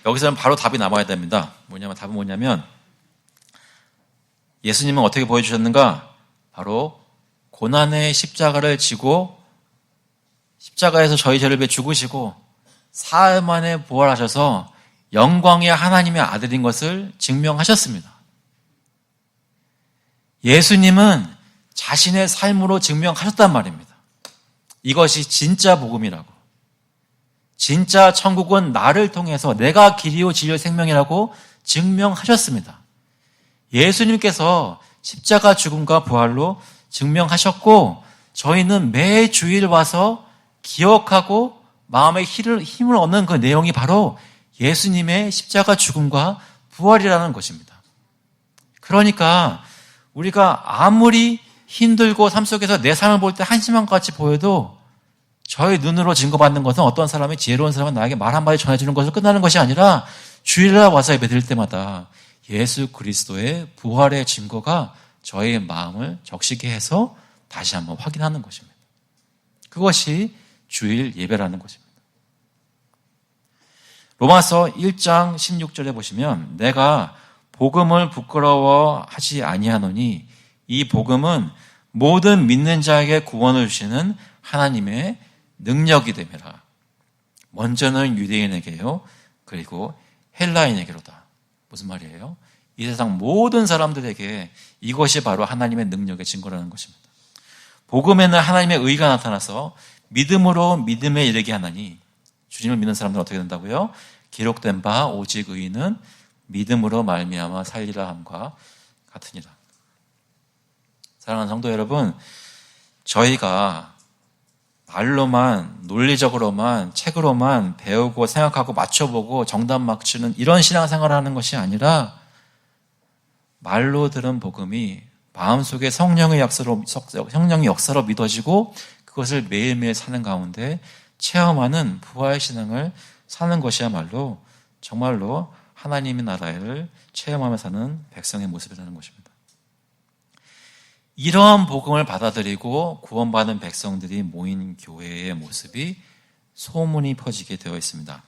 여기서는 바로 답이 나와야 됩니다. 답은 뭐냐면 예수님은 어떻게 보여주셨는가? 바로 고난의 십자가를 지고 십자가에서 저희 죄를 위해 죽으시고 사흘 만에 부활하셔서 영광의 하나님의 아들인 것을 증명하셨습니다. 예수님은 자신의 삶으로 증명하셨단 말입니다. 이것이 진짜 복음이라고. 진짜 천국은 나를 통해서 내가 길이요 진리요 생명이라고 증명하셨습니다. 예수님께서 십자가 죽음과 부활로 증명하셨고 저희는 매 주일 와서 기억하고 마음의 힘을 얻는 그 내용이 바로 예수님의 십자가 죽음과 부활이라는 것입니다. 그러니까 우리가 아무리 힘들고 삶 속에서 내 삶을 볼 때 한심한 것 같이 보여도 저희 눈으로 증거받는 것은 어떤 사람이 지혜로운 사람은 나에게 말 한마디 전해주는 것으로 끝나는 것이 아니라 주일날 와서 예배 드릴 때마다 예수 그리스도의 부활의 증거가 저희의 마음을 적시게 해서 다시 한번 확인하는 것입니다. 그것이 주일 예배라는 것입니다. 로마서 1장 16절에 보시면 내가 복음을 부끄러워하지 아니하노니 이 복음은 모든 믿는 자에게 구원을 주시는 하나님의 능력이 됨이라. 먼저는 유대인에게요, 그리고 헬라인에게로다. 무슨 말이에요? 이 세상 모든 사람들에게 이것이 바로 하나님의 능력의 증거라는 것입니다. 복음에는 하나님의 의가 나타나서 믿음으로 믿음에 이르게 하나니, 주님을 믿는 사람들은 어떻게 된다고요? 기록된 바 오직 의인은 믿음으로 말미암아 살리라 함과 같으니라. 사랑하는 성도 여러분, 저희가 말로만, 논리적으로만, 책으로만 배우고 생각하고 맞춰보고 정답 맞추는 이런 신앙생활을 하는 것이 아니라 말로 들은 복음이 마음속에 성령의 역사로 믿어지고 그것을 매일매일 사는 가운데 체험하는 부활신앙을 사는 것이야말로 정말로 하나님의 나라를 체험하며 사는 백성의 모습이라는 것입니다. 이러한 복음을 받아들이고 구원받은 백성들이 모인 교회의 모습이 소문이 퍼지게 되어 있습니다.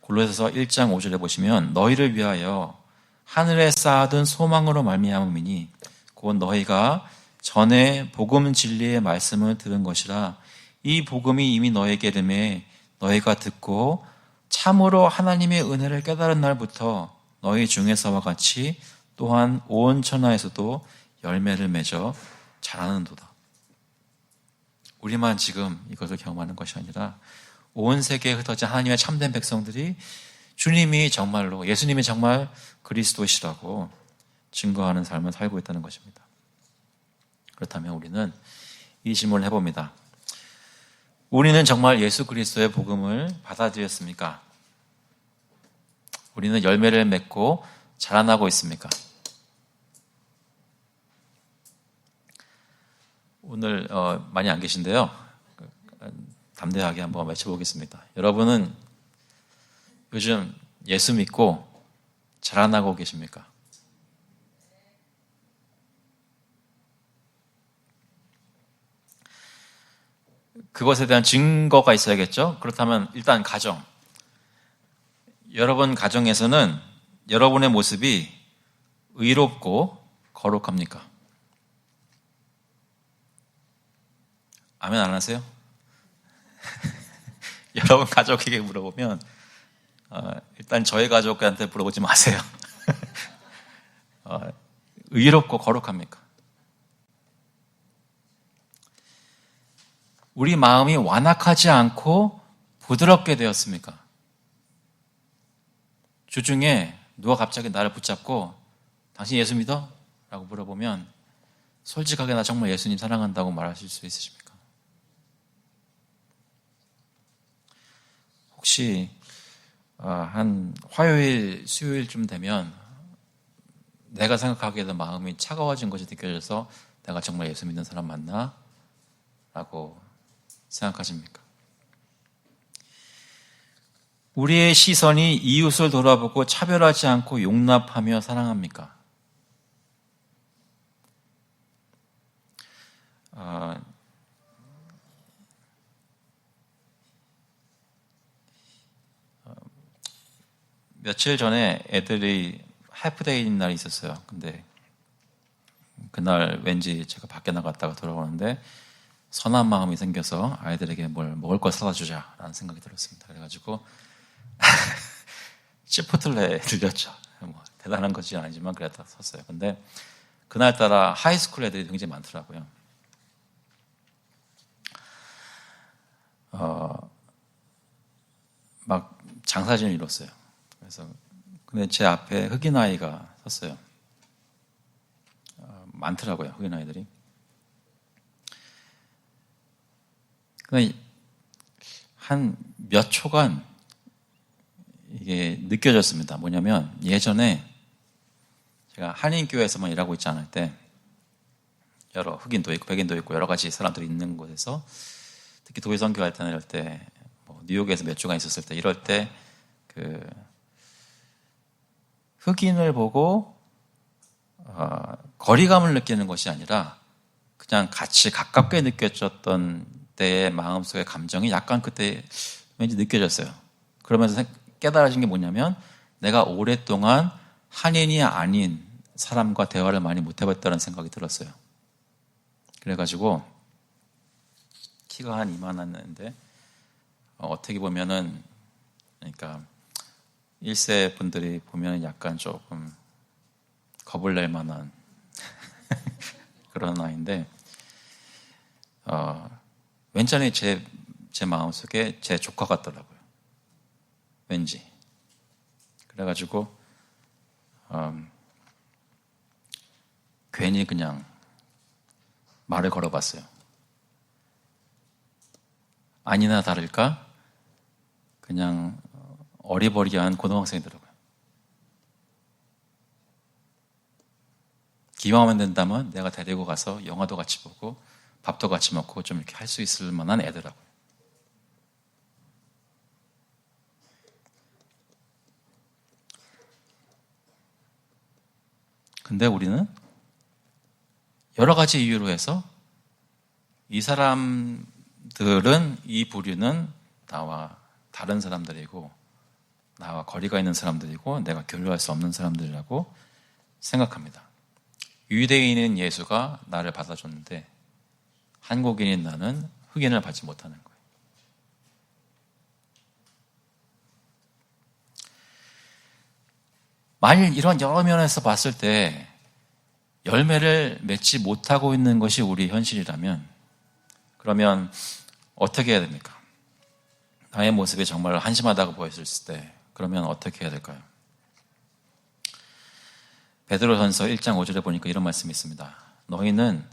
골로새서 1장 5절에 보시면 너희를 위하여 하늘에 쌓아둔 소망으로 말미암음이니 곧 너희가 전에 복음 진리의 말씀을 들은 것이라. 이 복음이 이미 너희에게 이름에 너희가 듣고 참으로 하나님의 은혜를 깨달은 날부터 너희 중에서와 같이 또한 온 천하에서도 열매를 맺어 자라는도다. 우리만 지금 이것을 경험하는 것이 아니라 온 세계에 흩어진 하나님의 참된 백성들이 주님이 정말로, 예수님이 정말 그리스도시라고 증거하는 삶을 살고 있다는 것입니다. 그렇다면 우리는 이 질문을 해봅니다. 우리는 정말 예수 그리스도의 복음을 받아들였습니까? 우리는 열매를 맺고 자라나고 있습니까? 오늘 많이 안 계신데요. 담대하게 한번 외쳐보겠습니다. 여러분은 요즘 예수 믿고 자라나고 계십니까? 그것에 대한 증거가 있어야겠죠? 그렇다면 일단 가정. 여러분 가정에서는 여러분의 모습이 의롭고 거룩합니까? 아멘 안 하세요? 여러분 가족에게 물어보면 일단 저희 가족한테 물어보지 마세요. 의롭고 거룩합니까? 우리 마음이 완악하지 않고 부드럽게 되었습니까? 주중에 누가 갑자기 나를 붙잡고 당신 예수 믿어? 라고 물어보면 솔직하게 나 정말 예수님 사랑한다고 말하실 수 있으십니까? 혹시 한 화요일, 수요일쯤 되면 내가 생각하기에도 마음이 차가워진 것이 느껴져서 내가 정말 예수 믿는 사람 맞나? 라고 생각하십니까? 우리의 시선이 이웃을 돌아보고 차별하지 않고 용납하며 사랑합니까? 며칠 전에 애들이 해프데이인 날이 있었어요. 근데 그날 왠지 제가 밖에 나갔다가 돌아오는데 선한 마음이 생겨서 아이들에게 뭘 먹을 거 사다 주자라는 생각이 들었습니다. 그래가지고 치포틀레 들렸죠. 뭐 대단한 것이 아니지만 그랬다 샀어요. 근데 그날따라 하이스쿨 애들이 굉장히 많더라고요. 막 장사진을 이뤘어요. 그래서 근데 제 앞에 흑인 아이가 섰어요. 많더라고요, 흑인 아이들이. 근데 한 몇 초간 이게 느껴졌습니다. 뭐냐면 예전에 제가 한인교회에서만 일하고 있지 않을 때 여러 흑인도 있고 백인도 있고 여러 가지 사람들이 있는 곳에서 특히 도시 선교할 때나 이럴 때 뭐 뉴욕에서 몇 주간 있었을 때 이럴 때 그 흑인을 보고 거리감을 느끼는 것이 아니라 그냥 같이 가깝게 느껴졌던 때의 마음속의 감정이 약간 그때 왠지 느껴졌어요. 그러면서 깨달아진 게 뭐냐면 내가 오랫동안 한인이 아닌 사람과 대화를 많이 못 해봤다는 생각이 들었어요. 그래가지고 키가 한 이만한데 어떻게 보면은 그러니까 1세 분들이 보면 약간 조금 겁을 낼 만한 그런 아이인데 왠지 제 마음속에 제 조카 같더라고요. 왠지. 그래가지고 괜히 그냥 말을 걸어봤어요. 아니나 다를까 그냥 어리버리한 고등학생이더라고요. 기왕하면 된다면 내가 데리고 가서 영화도 같이 보고 밥도 같이 먹고 좀 이렇게 할 수 있을 만한 애더라고요. 근데 우리는 여러 가지 이유로 해서 이 사람들은, 이 부류는 나와 다른 사람들이고 나와 거리가 있는 사람들이고 내가 교류할 수 없는 사람들이라고 생각합니다. 유대인인 예수가 나를 받아줬는데 한국인인 나는 흑인을 받지 못하는 거예요. 만일 이런 여러 면에서 봤을 때 열매를 맺지 못하고 있는 것이 우리 현실이라면 그러면 어떻게 해야 됩니까? 나의 모습이 정말 한심하다고 보였을 때 그러면 어떻게 해야 될까요? 베드로전서 1장 5절에 보니까 이런 말씀이 있습니다. 너희는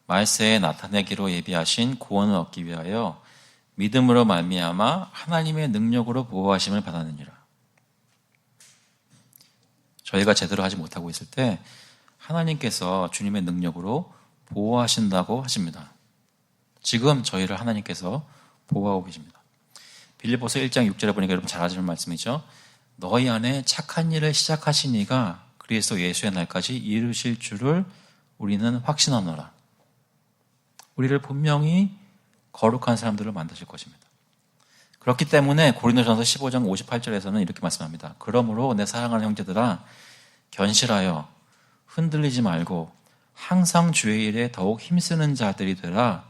말세에 나타내기로 예비하신 구원을 얻기 위하여 믿음으로 말미암아 하나님의 능력으로 보호하심을 받았느니라. 저희가 제대로 하지 못하고 있을 때 하나님께서 주님의 능력으로 보호하신다고 하십니다. 지금 저희를 하나님께서 보호하고 계십니다. 빌립보서 1장 6절에 보니까 여러분 잘 아시는 말씀이죠. 너희 안에 착한 일을 시작하신 이가 그리스도 예수의 날까지 이루실 줄을 우리는 확신하노라. 우리를 분명히 거룩한 사람들을 만드실 것입니다. 그렇기 때문에 고린도전서 15장 58절에서는 이렇게 말씀합니다. 그러므로 내 사랑하는 형제들아 견실하여 흔들리지 말고 항상 주의 일에 더욱 힘쓰는 자들이 되라.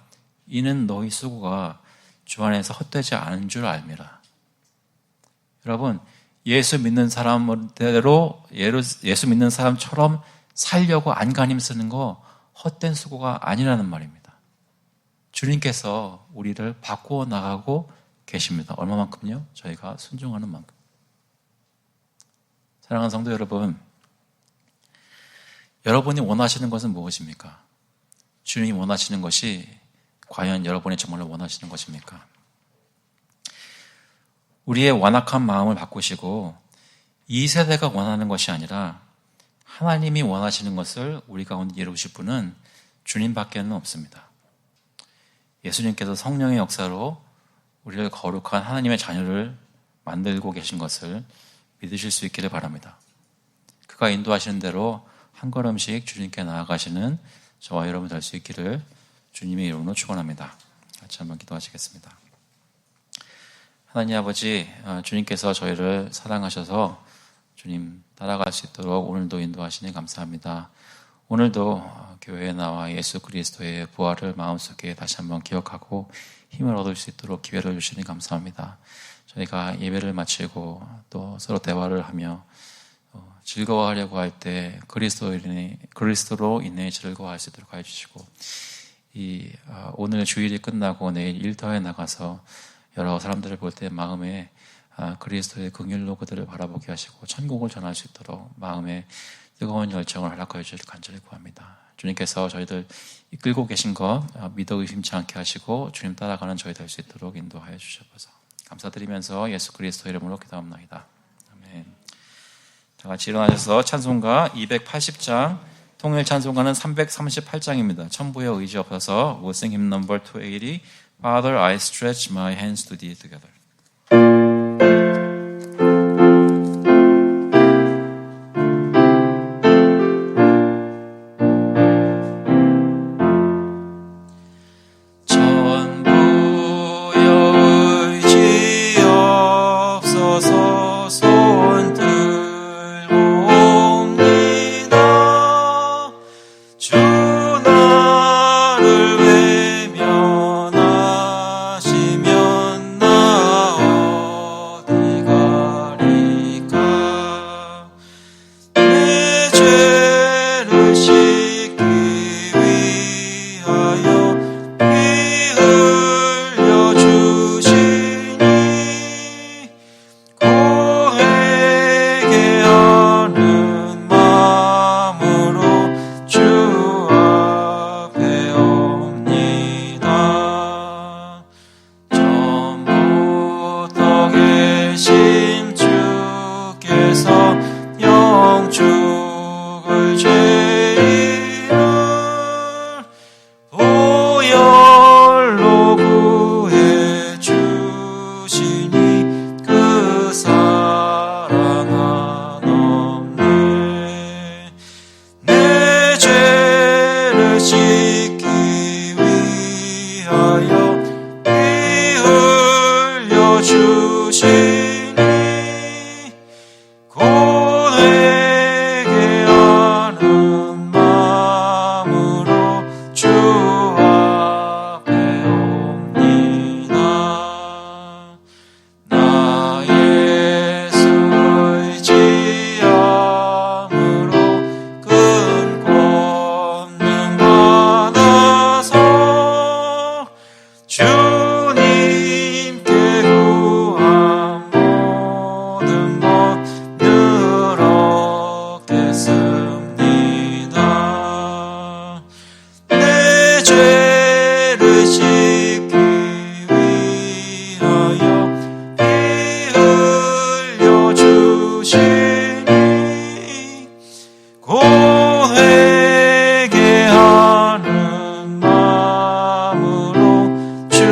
이는 너희 수고가 주 안에서 헛되지 않은 줄 알미라. 여러분, 예수 믿는 사람대로 예수 믿는 사람처럼 살려고 안간힘 쓰는 거 헛된 수고가 아니라는 말입니다. 주님께서 우리를 바꾸어 나가고 계십니다. 얼마만큼요? 저희가 순종하는 만큼. 사랑하는 성도 여러분, 여러분이 원하시는 것은 무엇입니까? 주님이 원하시는 것이 과연 여러분이 정말로 원하시는 것입니까? 우리의 완악한 마음을 바꾸시고 이 세대가 원하는 것이 아니라 하나님이 원하시는 것을 우리 가운데 이루실 분은 주님밖에는 없습니다. 예수님께서 성령의 역사로 우리를 거룩한 하나님의 자녀를 만들고 계신 것을 믿으실 수 있기를 바랍니다. 그가 인도하시는 대로 한 걸음씩 주님께 나아가시는 저와 여러분 될 수 있기를 주님의 이름으로 축원합니다. 같이 한번 기도하시겠습니다. 하나님 아버지, 주님께서 저희를 사랑하셔서 주님 따라갈 수 있도록 오늘도 인도하시니 감사합니다. 오늘도 교회에 나와 예수 그리스도의 부활을 마음속에 다시 한번 기억하고 힘을 얻을 수 있도록 기회를 주시니 감사합니다. 저희가 예배를 마치고 또 서로 대화를 하며 즐거워하려고 할 때 그리스도로 인해 즐거워할 수 있도록 해주시고 오늘 주일이 끝나고 내일 일터에 나가서 여러 사람들을 볼 때 마음에 그리스도의 긍휼로 그들을 바라보게 하시고 천국을 전할 수 있도록 마음에 뜨거운 열정을 허락하여 주시길 간절히 구합니다. 주님께서 저희들 이끌고 계신 것 믿어 의심치 않게 하시고 주님 따라가는 저희 될 수 있도록 인도하여 주셔서 감사드리면서 예수 그리스도 이름으로 기도합니다. 아멘. 다 같이 일어나셔서 찬송가 280장 통일 찬송가는 338장입니다. 천부의 의지 없어서 We'll sing hymn number 280 Father, I stretch my hands to thee together. 내 고회개하는 마음으로 주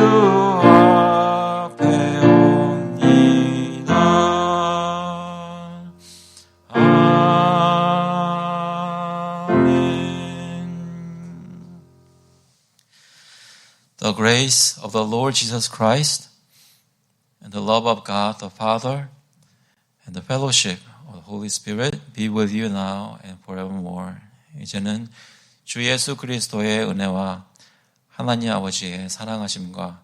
앞에 옵니다. The grace of the Lord Jesus Christ and the love of God the Father and the fellowship of the Holy Spirit be with you now and forevermore. 이제는 주 예수 그리스도의 은혜와 하나님 아버지의 사랑하심과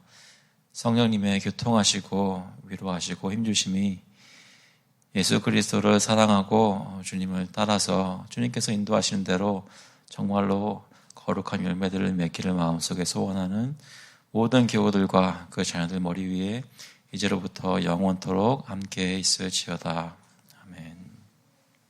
성령님의 교통하시고 위로하시고 힘주심이 예수 그리스도를 사랑하고 주님을 따라서 주님께서 인도하시는 대로 정말로 거룩한 열매들을 맺기를 마음속에 소원하는 모든 교우들과 그 자녀들 머리 위에 이제로부터 영원토록 함께 있을지어다.